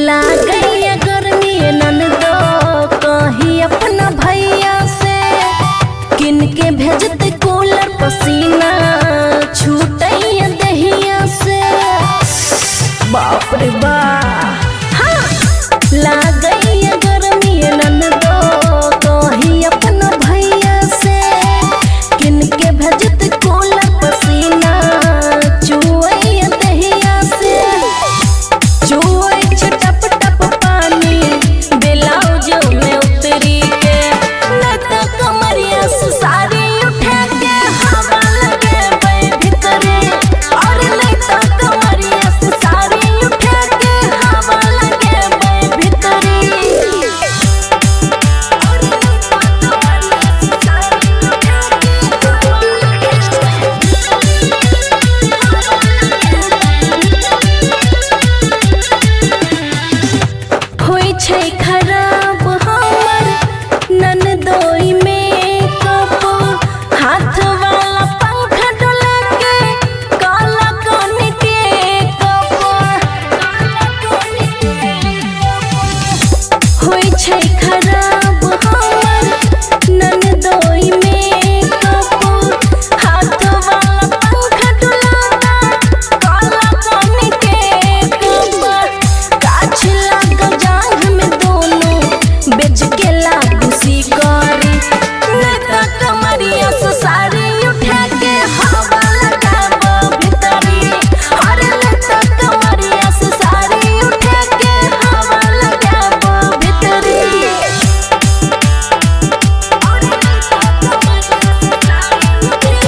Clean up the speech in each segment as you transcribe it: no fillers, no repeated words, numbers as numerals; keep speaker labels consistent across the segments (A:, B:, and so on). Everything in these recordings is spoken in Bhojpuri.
A: लागैया गर्मी ननदो कही अपना भैया से किन के भेजते कूलर पसीना छूटैया दहिया से। बाप रे बाप हाँ। लागैया गर्मी ननदो कही अपना भैया से किन के भेजते कूलर पसीना चुवैया दहिया से। चुवै टप टप पानी ब्लाउज में उतरी के नहीं तो कमरिया से साड़ी उठा के हवा लगे भीतरे और नहीं तो कमरिया से साड़ी उठा के हवा लगे भीतरे और नहीं तो कमरिया से साड़ी उठा के हवा होई छै खराब हमर ननदोई में कप हाथ वाला पंखा डोला के काला कोनी के कप होई छै खराब हमर ननदोई में कप हाथ वाला पंखा डोला काला कोनी के कप काछ लाग जांघ में दोनों बेच के लागू शिकारी नहीं तो कमरिया से साड़ी उठा के हवा लगाबो भीतरी और नहीं तो कमरिया से साड़ी उठा के हवा लगाबो भीतरी और नहीं तो कमरिया से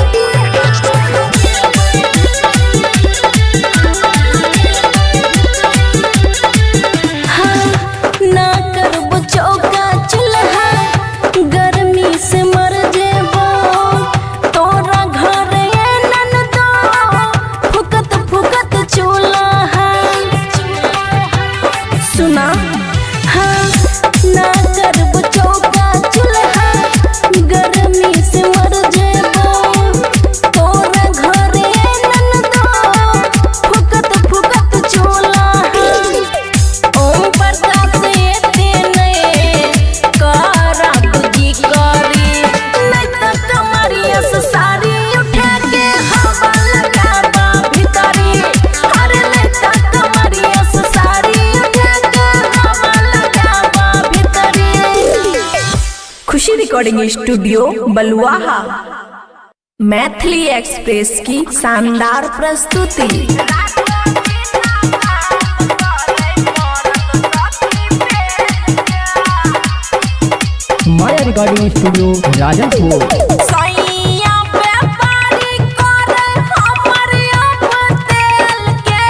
A: हाँ, ना करबो चौका चूल्हा गर्मी से मर जेबो तोरा घर ननदो फुकत फुकत चूल्हा सुना। हाँ, ना करबो चौका चूल्हा गर्मी से मर जेबो तोरा घर ननदो फुकत फुकत चूल्हा। ओम प्रकाश एते नहीं करब जी करी नहीं तो कमरिया से साड़ी उठा के हवा लगाबो भीतरी और नहीं तो कमरिया से साड़ी उठा के हवा लगाबो भीतरी। खुशी recording studio Baluaha Maithili express की शानदार प्रस्तुति।
B: Maya recording studio Rajanpur.
A: सैया व्यापारी करे हमर अब तेल के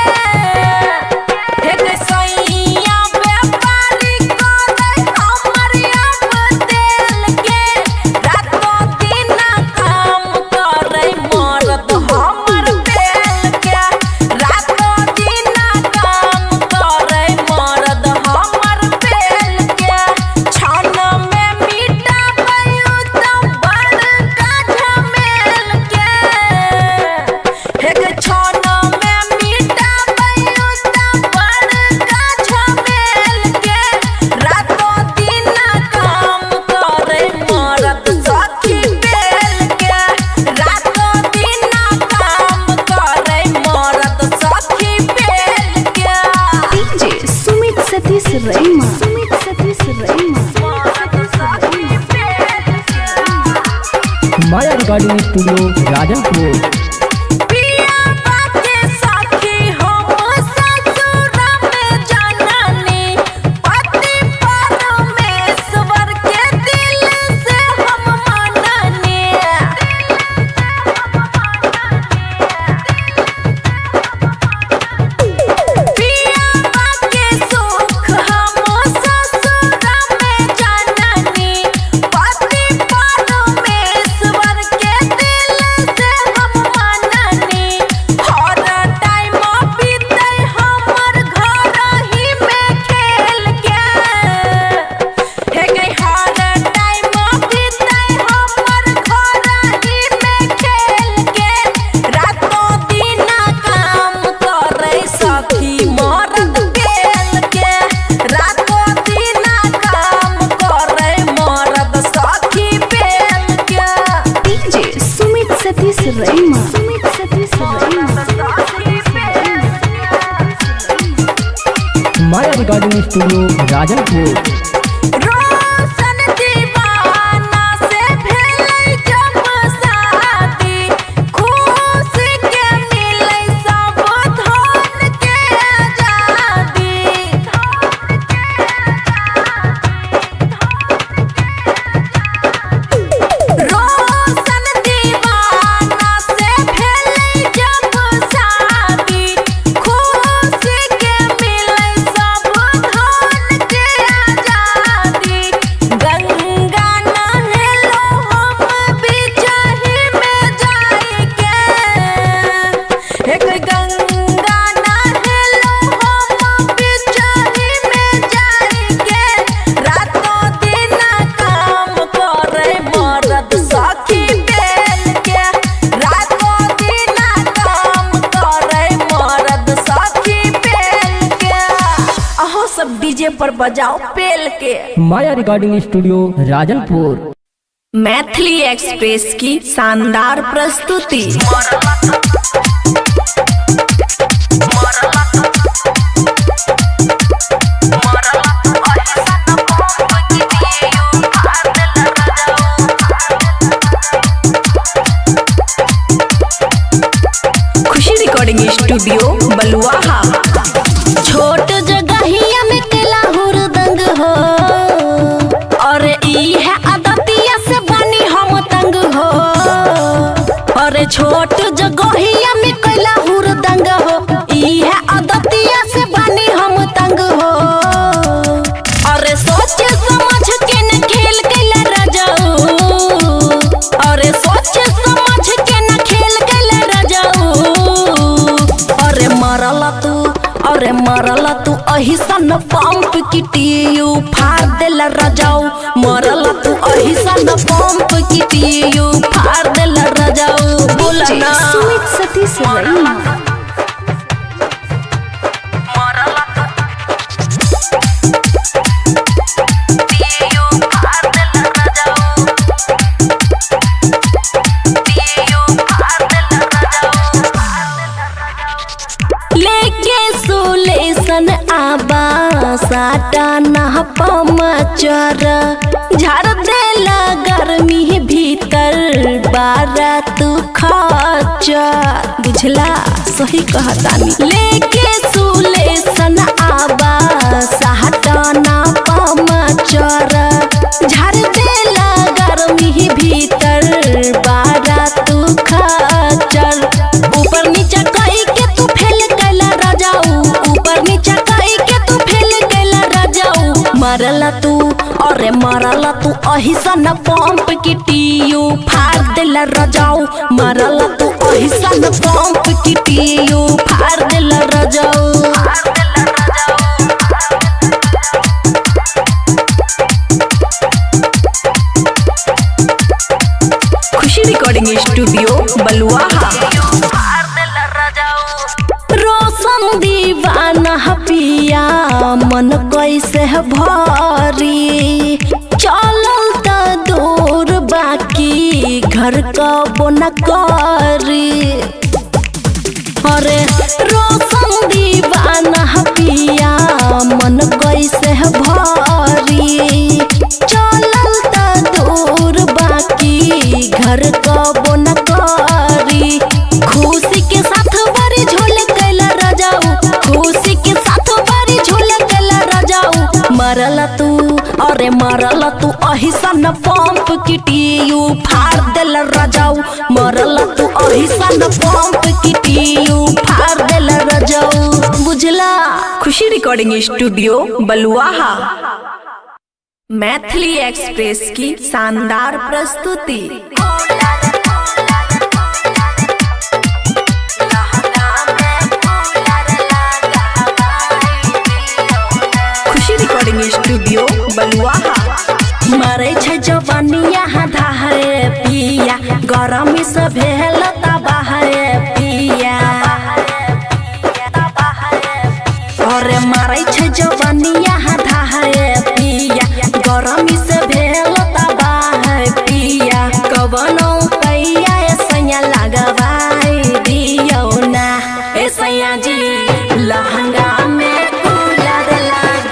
A: हे सैया व्यापारी करे हमर अब तेल के रातों दिन काम करे मरद हमर तेल के रातों दिन काम करे मरद हमर तेल के छन में मीठा बयू तो बड़का झमेल के हे छन में मीठा बयू तो बड़का झमेल के रातों दिन काम करे मरद सखी बेल के रातों दिन काम करे मरद सखी बेल के। डीजे सुमित सतीश रईमा
B: माया रिकॉर्डिंग स्टूडियो राजनपुर।
A: पिया बाके सखी हम ससुर में जननी पति परमेश्वर के दिल से हम मननी पिया बाके सुख हम ससुर में जननी पति परमेश्वर के दिल से हम
B: रिकॉर्डिंग स्टूडियो राजनपुर।
A: रोशन दीवाना से भेलै जब शादी, खुशी के मिलै सब धन के आजादी। रोशन दीवाना से भेलै जब शादी, खुशी के मिलै सब धन के आजादी। गंगा नहेलो हम बिचही में जाइके, एक गंगा नहेलो हम बिचही में जाइके। रातों दिन काम करे मर्द सखी बेल के, रातों दिन काम करे मर्द सखी बेल के। अहो सब डीजे पर बजाओ पेल के।
B: Maya recording studio Rajanpur.
A: Maithili express की शानदार प्रस्तुति। Khushi recording studio Baluaha. छोट जगहिया में केला हुरदंग हो, और ई है आदतिया से बनी हम तंग हो। और छोट जगहिया में केला हुरदंग हो, ई है आदतिया से बनी हम तंग हो। और सोच समझ के न खेल कैला रजाऊ, और सोच समझ के न खेल कैला रजाऊ। अरे मरला तू, अरे मरला तू अहिसन पंप की टीयू फाड़ देला रजाऊ। मरला तू अहिसन पंप की टीयू फाड़ देला रजाऊ। बोला ना
C: सुमित सतीश रईमा।
A: लेके सुलेसन आबा साटा नह पमचर, झाड़ देला गर्मी भीतर बारा तू खचर। बुझला सही कहतानी। लेके सुलेसन आबा साटा नह पमचर, झाड़ देला गर्मी भीतर बारा तू खचर। ऊपर नीचा कई के तू फेल कैला रजाऊ, ऊपर नीचा कई के तू फेल कैला रजाऊ। मरला तू, अरे मरला तू अहिसन पंप की टीयू फाड़ देला रजाऊ। मरला तू अहिसन पंप की टीयू फाड़ देला रजाऊ। खुशी रिकॉर्डिंग स्टूडियो बलुआहा। रोशन दीवाना पिया मन कैसे भरी, चलल त दूर बाकी घर कबो न करी। अरे रोशन दीवाना पिया मन कैसे भरी, चलल त दूर बाकी घर कबो न करी। खुशी के साथ बड़ी झोल कैला रजाऊ, खुशी के साथ बड़ी झोल कैला रजाऊ। मरला तू, अरे मरला तू अहिसन पंप की टीयू फाड़ देला रजाऊ। मरला तू अहिसन पंप की टीयू फाड़ देला रजाऊ। बुझला। खुशी recording studio Baluaha. Maithili express की शानदार प्रस्तुति। खुशी रिकॉर्डिंग स्टूडियो बलुआहा। मरे छै जवानिया धारे पिया, गरमी से भेल तबाहे पिया। और मारे छै जवानिया धारे पिया, गरमी से भेल तबाहे पिया। कवनो कैया सैया लगवाई दियो ना, ए सैया जी लहंगा में कूलर लगा।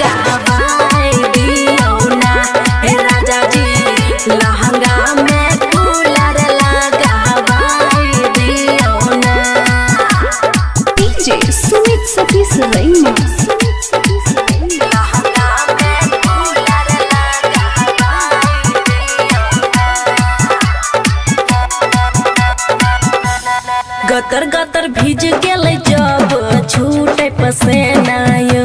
A: गतर भीज गेले जब छूटे पसेना यो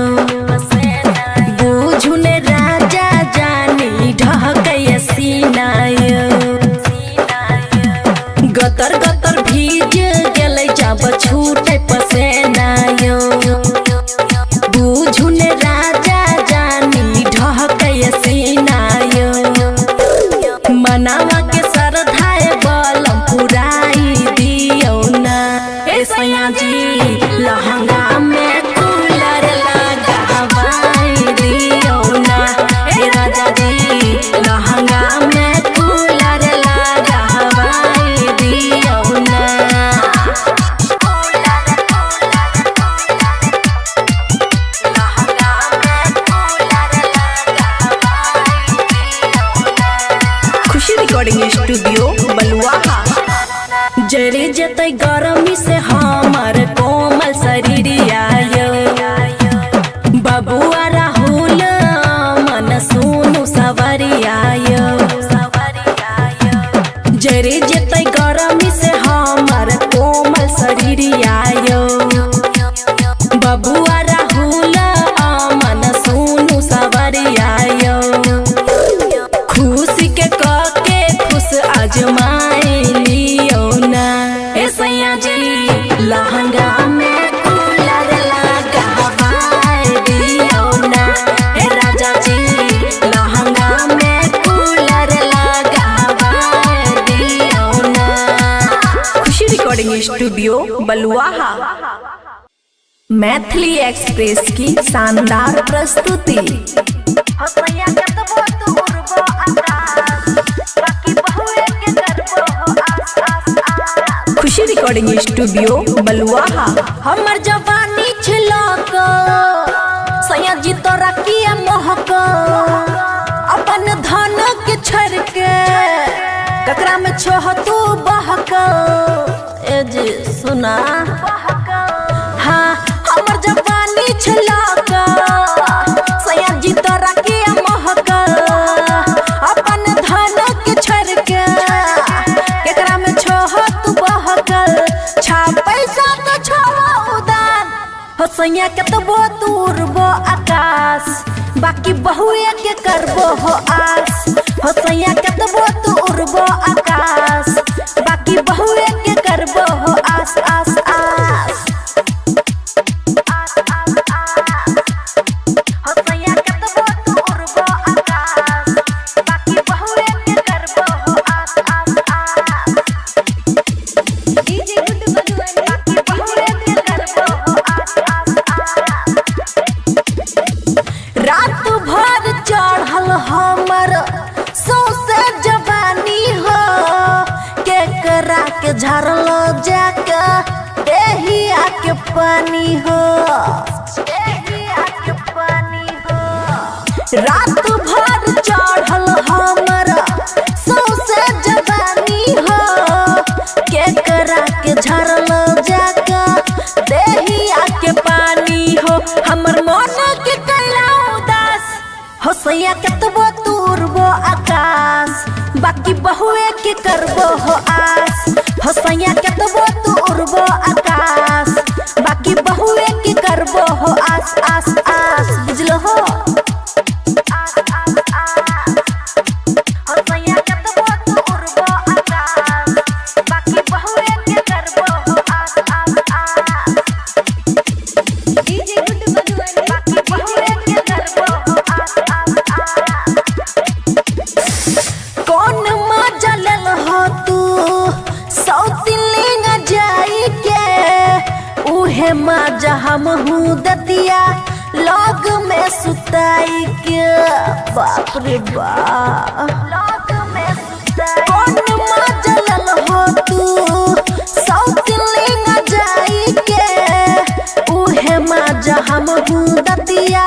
A: बुझु ने राजा जानी ढहके सीना यो गतर गतर भीज गेले जब छूटे पसेना यो बुझु ने राजा जानी ढहके सीना यो मनावा के सरधाए बलम पुराई दियो ना ए सैया जी लहंगा में कूलर लगावाई दियो ना ए राजा जी लहंगा में कूलर लगावाई दियो ना खुशी रिकॉर्डिंग स्टूडियो बलुआहा जरे जतई गरमी से हमर कोमल शरीरिया बबुआ राहुल मन सुनु सवरिया जरे जतई गरमी से हमर कोमल शरीरिया बबुआ राहुल मन सुनु सवरिया खुशी के काके खुश आजमाई लियो ना ए सैया जी लहंगा में कूलर लगावाई दियो ना ए राजा जी लहंगा में कूलर लगावाई दियो ना खुशी recording studio Baluaha Maithili express की शानदार प्रस्तुति खुशी रिकॉर्डिंग स्टूडियो बलुआहा हमर जवानी छिलक सैया जी तो रखिया मोहक अपन धन के छड़ के ककरा में छोह तू बहक ए जी सुना हाँ हमर जवानी छिलक सैया जी तो रखिया मोहक अपन धन के छड़ के ककरा में छोह तू बहकल छा पैसा तो छोह उदान हो सैया कतबो दूर बो आकाश बाकी बहुए के करबो हो आस हो सैया कतबो दूर बो आकाश बाकी बहुए के करबो हो आस आस आस हो सैया कतबो दूर बो आकाश बाकी बहुए के करबो हो आस आस आस रात भर चढ़ल हमर सौसे जवानी हो केकरा के झरल जाके देहिया के पानी हो रात भर चढ़ल हमर सौसे जवानी हो केकरा के झरल जाके देहिया के पानी हो हमर मन के कैला उदास हो सैया कतबो दूरबो आकाश बाकी बहुए के करबो हो आस हो सैया कतबो दूरबो आकाश बाकी बहुए के करबो हो आस आस आस बुझलो हो माजा हम हूँ दतिया लॉग में सुताई के बाप रे बाप लॉग में सुताई कौन माजा लल हो तू साउथ लिंग जाई के उहे माजा हम हूँ दतिया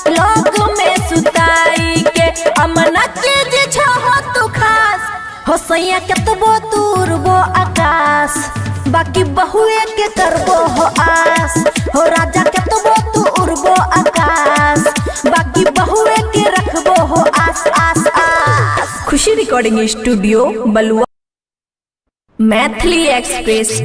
A: लॉग में सुताई के अमना के जे हो तू खास हो सैया कतबो दूरबो आकाश बाकी बहुए के करबो हो आस हो राजा कतबो तू उड़बो आकाश बाकी बहुए के रखबो हो आस आस आस खुशी recording studio Balua Maithili express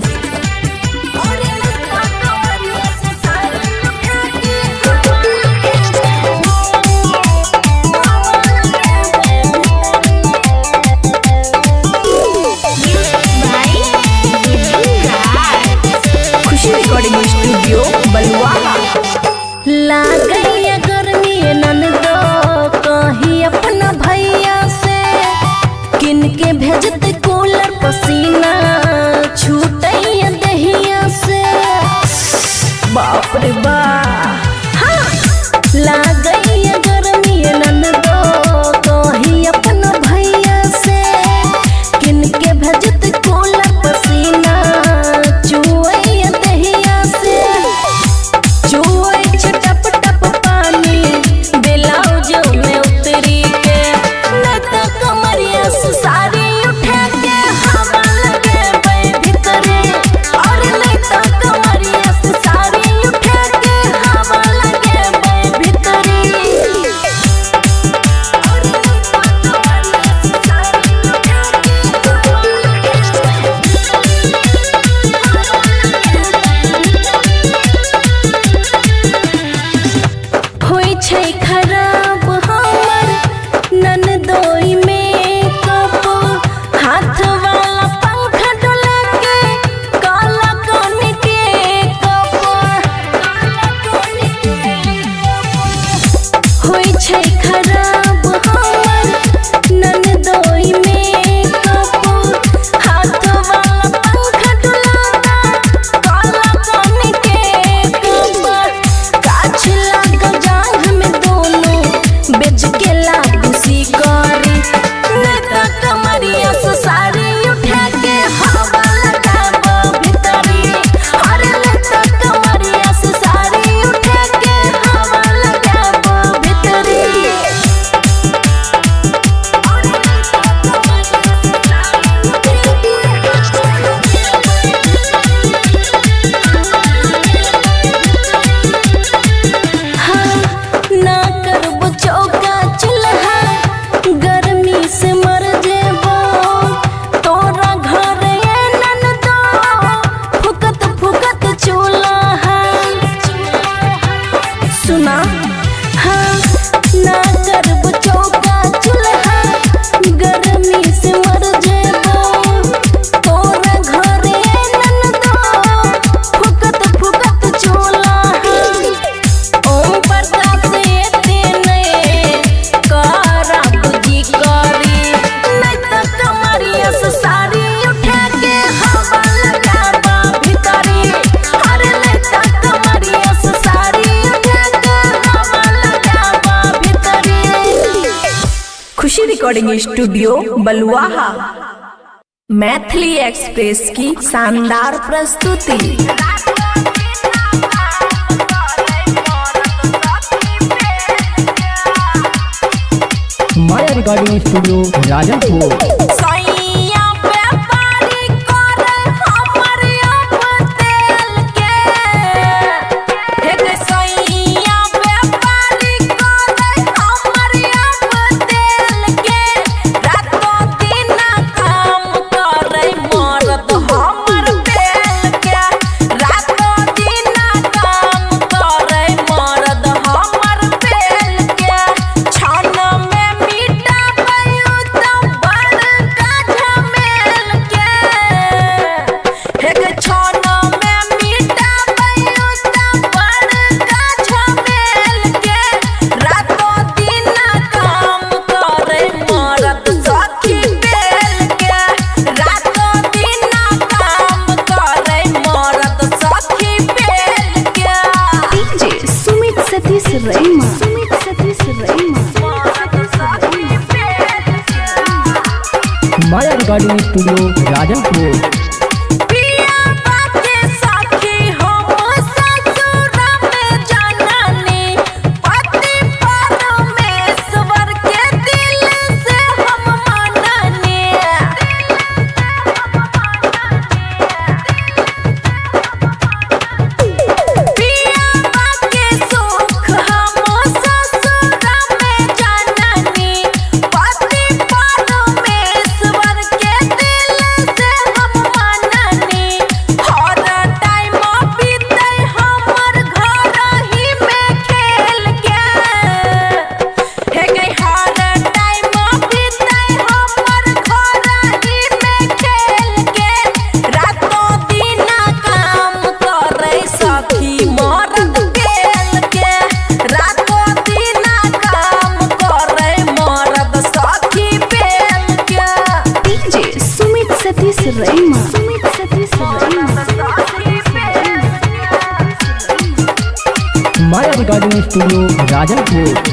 A: Khushi recording studio Baluaha. Maithili express की शानदार प्रस्तुति।
B: Maya recording studio Rajanpur. Maya recording studio Rajanpur. Maya recording studio Rajanpur.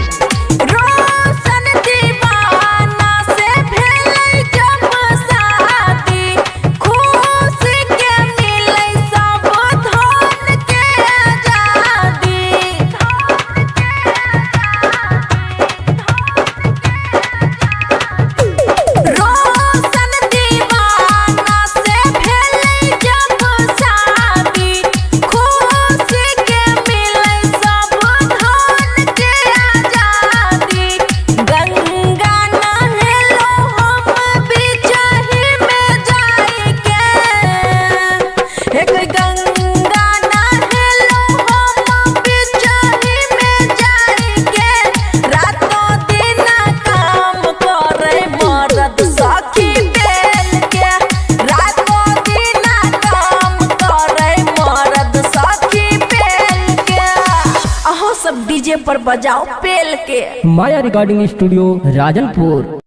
A: सब डीजे पर बजाओ पेल के।
B: Maya recording studio Rajanpur.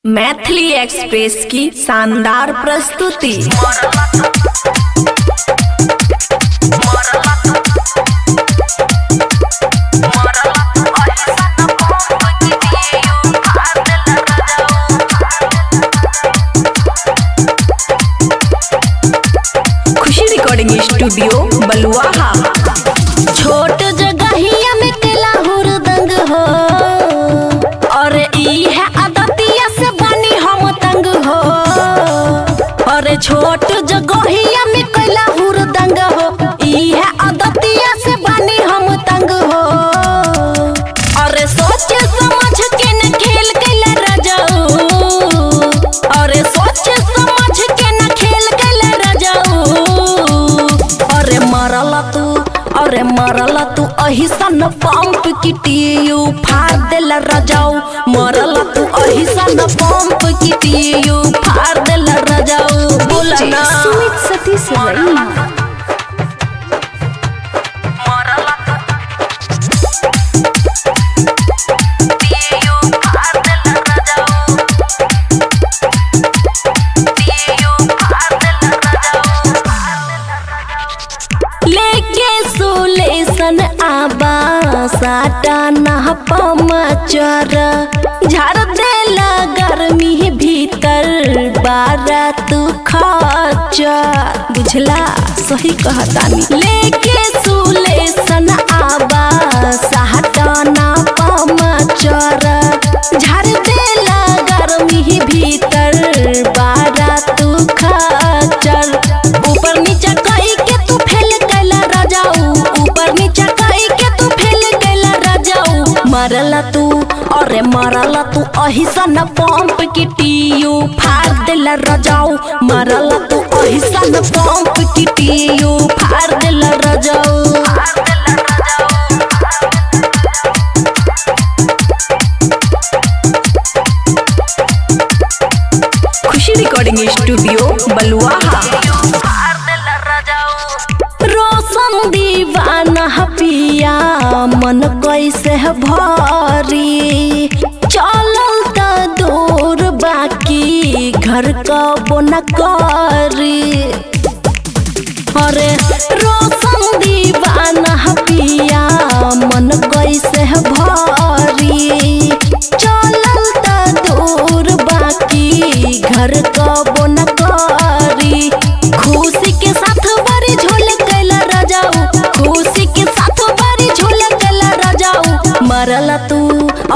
A: Maithili express की शानदार प्रस्तुति। Khushi recording studio Baluaha. छोट जगहिया में केला हुरदंग हो, और ई है आदतिया से बनी हम तंग हो। और छोट जगहिया में केला हुरदंग हो, ई है आदतिया से बनी हम तंग हो। और सोच समझ के न खेल कैला रजाऊ, और सोच समझ के न खेल कैला रजाऊ। और मरला तू अहिसन पंप की टीयू फाड़ देला रजाऊ। मरला तू अहिसन पंप की टीयू फाड़ देला रजाऊ। बोला ना
C: सुमित सतीश रईमा।
A: आबा साटा नहपा मचर झाड़ देला बुझला सही कहतानी। लेके सुलेसन आबा सहटना पमचर झाड़ देला गर्मी भीतर बारा तू खचर। ऊपर नीचा कई के तू फेल कैला राजाऊ, ऊपर नीचा कई के तू फेल कैला राजाऊ। मरला तू अरे मरला तू अहिसन पंप की टीयू फाड़ देला राजाऊ। मरला तू अहिसन पंप की टीयू फाड़ देला राजाऊ। खुशी रिकॉर्डिंग स्टूडियो बलुआहा। रोशन दीवाना पिया मन कैसे भरी चलल त दूर बाकी घर का बोना करी। अरे रोशन दीवाना पिया मन कैसे भरी चलल त दूर बाकी घर का बोना करी। खुशी के साथ बारी झोल कैला राजाऊ, खुशी के साथ बारी झोल कैला राजाऊ। मरला तू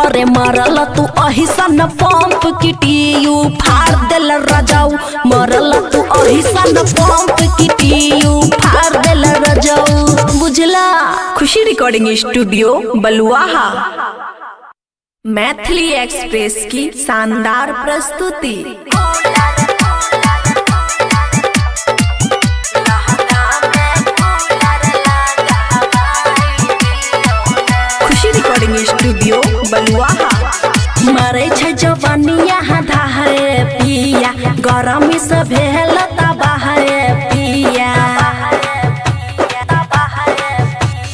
A: अरे मरला तू अहिसन पंप की टीयू फाड़ देला राजाऊ। मरला तू अहिसन पंप की टीयू फाड़ देला राजाऊ। बुझला। खुशी recording studio Baluaha. Maithili express की शानदार प्रस्तुति। खुशी रिकॉर्डिंग स्टूडियो बलुआहा। मरे छै जवानिया धारे पिया गरमी से भेल बाहरे पिया।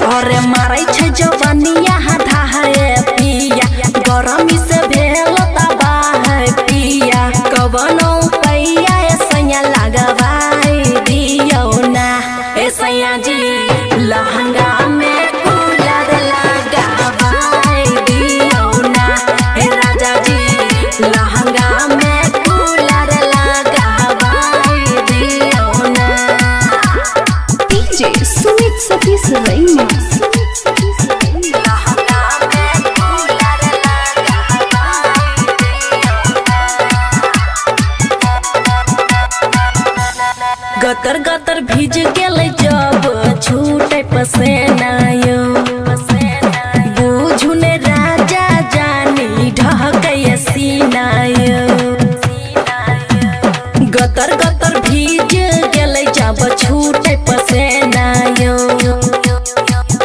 A: अरे मरे छै जवानिया धारे पिया गरमी से भेल बाहरे पिया। कवनो पैया सैया लगवाई दियो ना ए सैया जी लहंगा में कूलर लगवाई दियो ना ए राजा जी लहंगा में कूलर लगवाई दियो ना।
C: डीजे सुमित सतीश रैना। गतर गतर भीज गेले जब छूटे पसेना यो। बुझु ने राजा जानी ढहके सीना यो। गतर गतर भीज गेले जब छूटे पसेना यो।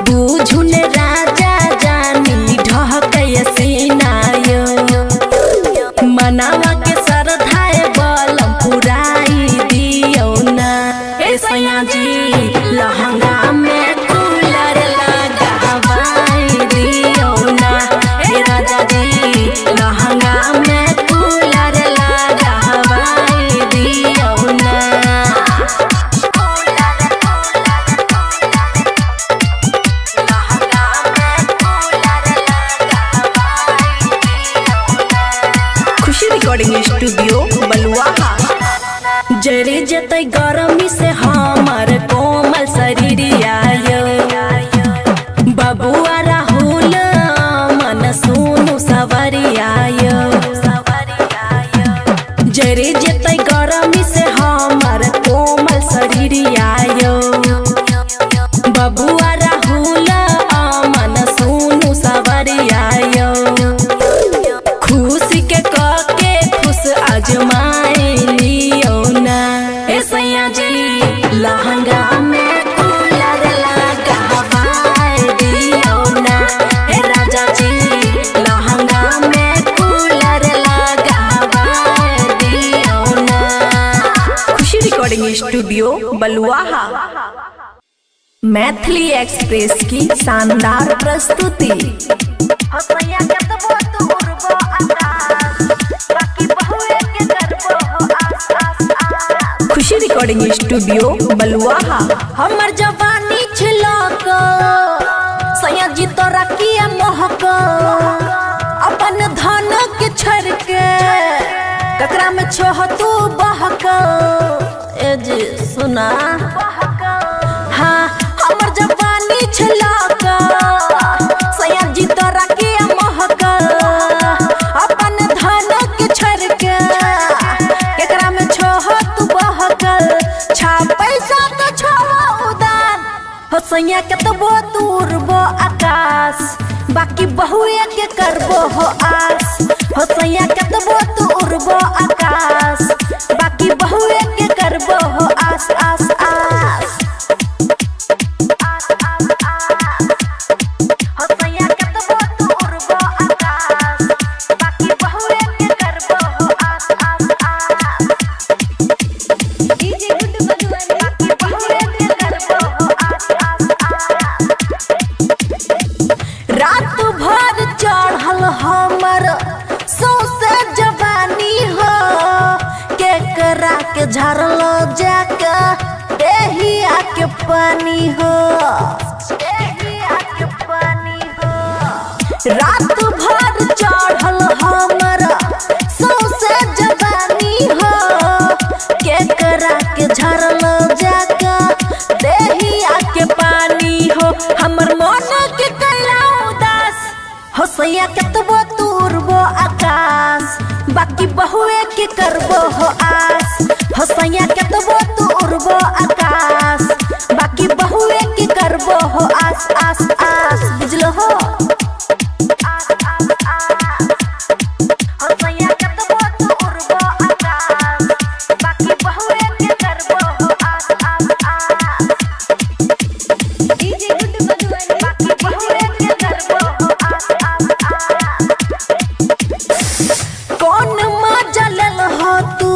C: बुझु ने राजा जानी ढहके सीना यो। मनावा के सरधाए बलम पुराई दियो ना ए सैया जी लहंगा में कूलर लगवाई दियो ना ए राजा जी लहंगा में कूलर लगवाई दियो ना। खुशी रिकॉर्डिंग स्टूडियो बलुआहा। जरे जतई गरमी से हमर कोमल शरीरिया यो। बबुआ राहुल मन सुनु सवरिया यो। जरे जतई गरमी से हमर कोमल शरीरिया यो। बबुआ राहुल मन सुनु सवरिया यो। खुशी के कके खुश आजमाई लियो ना ए सैया जी लहंगा में कूलर लगवाई दियो ना ए राजा जी लहंगा में कूलर लगवाई दियो ना। खुशी recording studio Baluaha. Maithili express की शानदार प्रस्तुति। खुशी रिकॉर्डिंग स्टूडियो बलुआहा। हमर जवानी छिलक सैया जी तोरा किया महक अपन धन के छोड़ के ककरा में छोह तू बहक। ए जी सुना छलका सैया जी तोरा के महक अपन धन के छोड़ के केकरा में छोह तू बहकल छा पैसा तो छोह उदान हो सैया के तो वो दूर वो आकाश बाकी बहुए के करबो हो आस हो सैया के तो वो दूर वो आकाश बाकी बहुए के करबो हो आस आस आस हो सैया के तो वो दूर वो आकाश बाकी बहुए के करबो हो आस आस आस डीजे गुड बलुआ बाकी बहुए के करबो हो आस आस आस रात भर चढ़ल हमर सौसे जवानी हो केकरा के झरल जाके देहिया के पानी हो देहिया के पानी हो रात भर चढ़ल हमर सौसे जवानी हो केकरा के झरल जाके देहिया के पानी हो हमर मन के कैला उदास हो सैया केतबो दूरबो आकाश बाकी बहुए के करबो हो आस हो सैया केतबो दूरबो आकाश बाकी बहुए के करबो हो आस आस आस बुझलो हो आस आस आस हो सैया केतबो दूरबो आकाश बाकी बहुए के करबो हो आस आस आस डीजे गुड बलुआ बाकी बहुए के करबो हो आस आस आस कौन मजा लेल हो तू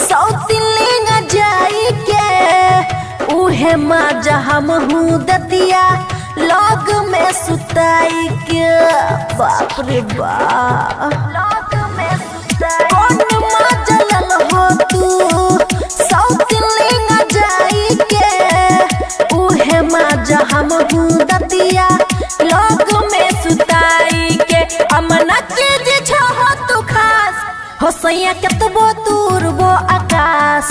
C: सौतिलिंग जाई के उहे मजा हम हूँ दतिया लग में सुताई के बाप रे बाप लग में सुताई कौन मजा लेल हो तू सौतिलिंग जाई के उहे मजा हम हूँ दतिया लग में सुताई के अमना के जे छह तू खास हो सैया केतबो दूरबो आकाश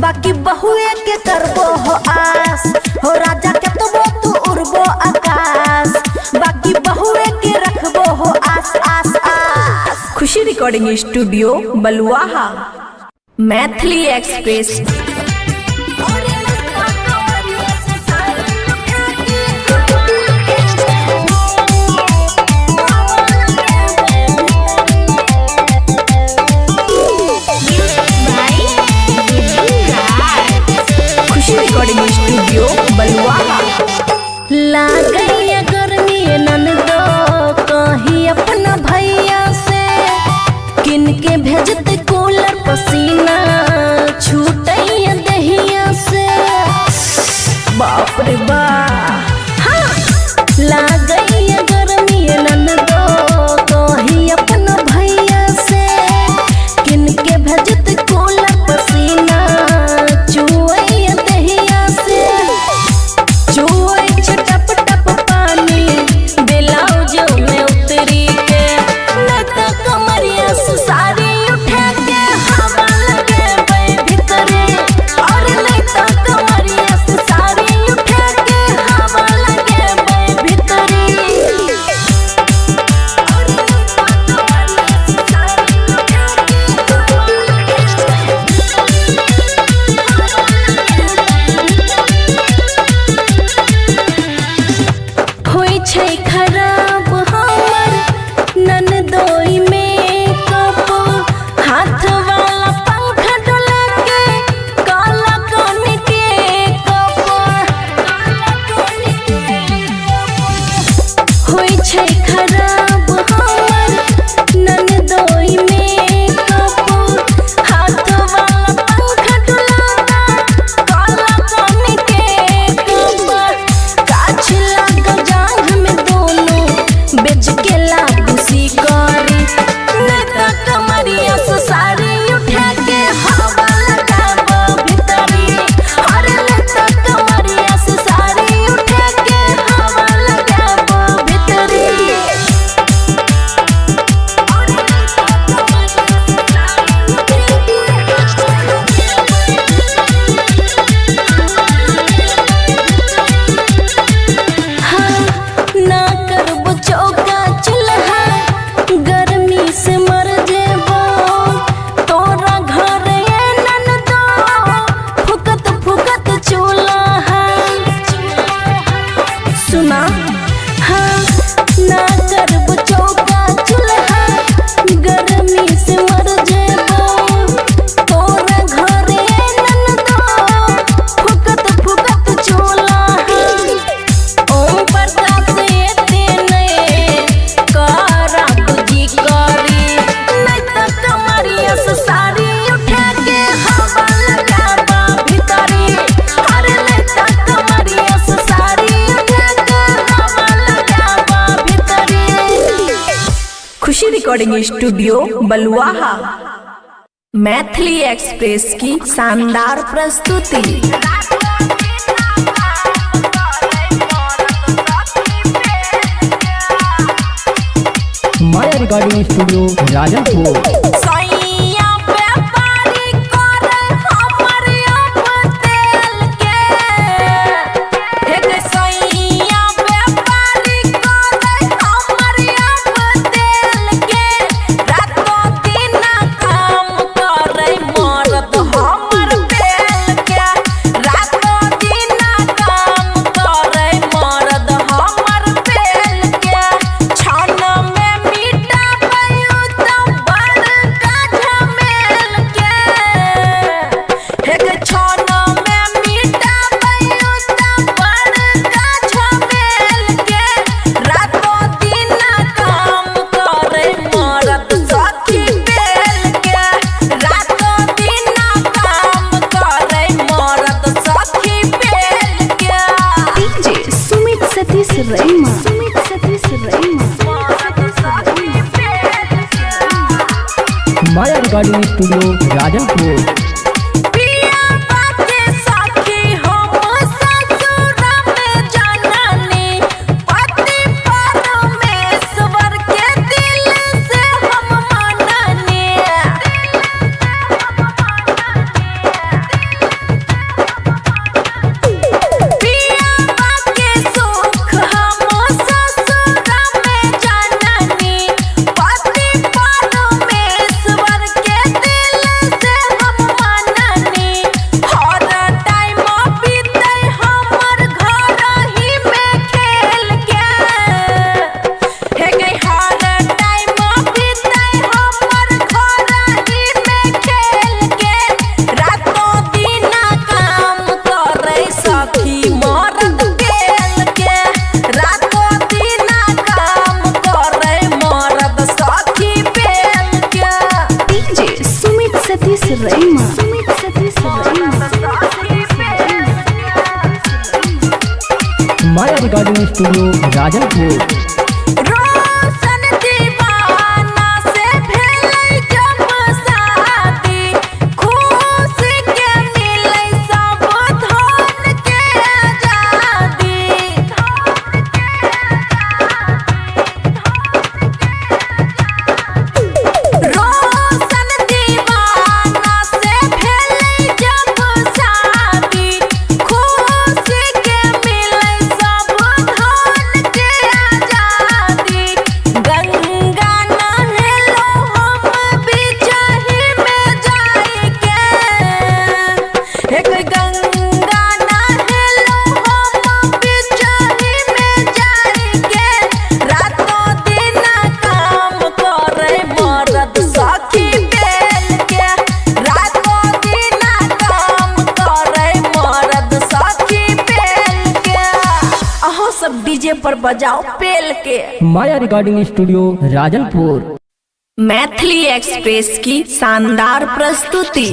C: बाकी बहुए के करबो हो आस हो राजा केतबो दूरबो आकाश बाकी बहुए के रखबो हो आस आस आस खुशी recording studio Baluaha Maithili express Khushi recording studio बलुआहा लागैया गर्मी ननदो कहीं अपना भैया से किन के भेजते कूलर पसीना छूटैया दहिया से बाप रे बाप हाँ लागैया गर्मी ननदो कहीं अपना भैया से किन के भेजते कूलर पसीना चुवैया दहिया से चुवै टप टप पानी ब्लाउज में उतरी के न तो कमरिया से साड़ी उठा के हवा लगे भीतरे और नहीं तो कमरिया से साड़ी उठा के recording studio Baluaha. Maithili express की शानदार प्रस्तुति।
B: Maya recording studio Rajanpur. Maya recording studio Rajanpur. Maya recording studio Rajanpur.
C: DJ पर बजाओ पेल के।
B: Maya recording studio Rajanpur.
C: Maithili express की शानदार प्रस्तुति।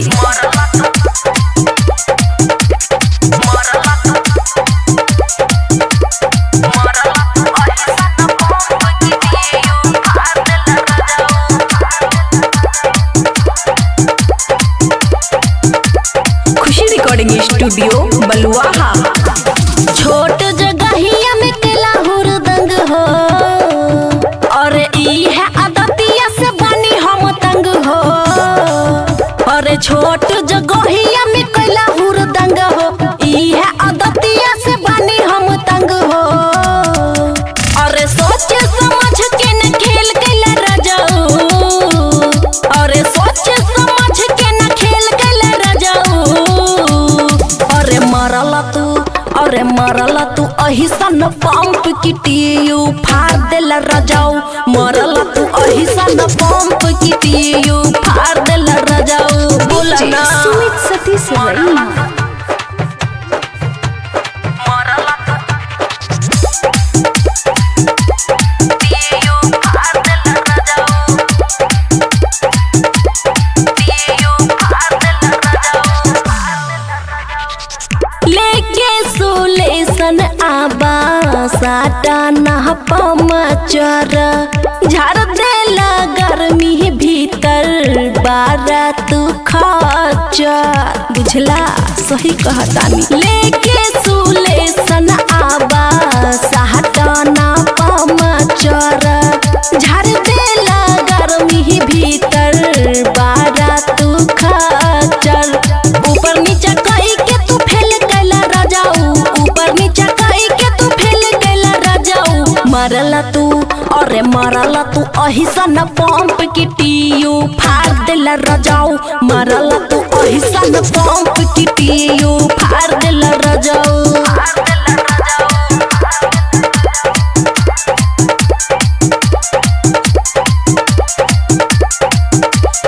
C: Khushi recording studio Baluaha. छोट जगहिया में केला हुरदंग हो, और ई है आदतिया से बनी हम तंग हो। और छोट जगहिया में केला हुरदंग हो, ई है आदतिया से बनी हम तंग हो। और सोच समझ के न खेल कैला रजाऊ, और सोच समझ के न खेल कैला रजाऊ। और मरला तू अहिसन पंप की टीयू फाड़ देला रजाऊ। मरला तू अहिसन पंप की टीयू फाड़ देला रजाऊ। बोला ना
A: सुमित सतीश रईमा।
C: साटा नह पमचर झाड़ देला
A: बुझला सही कहतानी लेके सुले सन आबा सहटना पमचर झाड़ देला गर्मी भीतर बारा तू खचर ऊपर नीचे कई के तू फेल कैला राजाऊ ऊपर नीचे कई के तू फेल कैला राजाऊ मरला तू अरे मरला तू अहिसन पंप की टीयू फाड़ देला राजाऊ मरला तू अहिसन पंप की टीयू फाड़ देला राजाऊ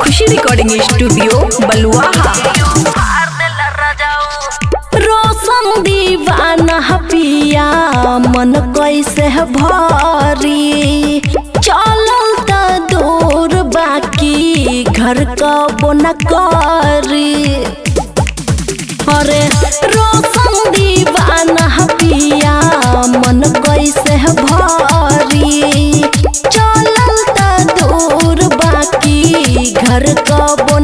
A: खुशी रिकॉर्डिंग स्टूडियो बलुआहा रोशन दीवाना पिया मन कैसे भरी चलल त दूर बाकी घर कबो न करी अरे रोशन दीवाना पिया मन कैसे भरी चलल त दूर बाकी घर कबो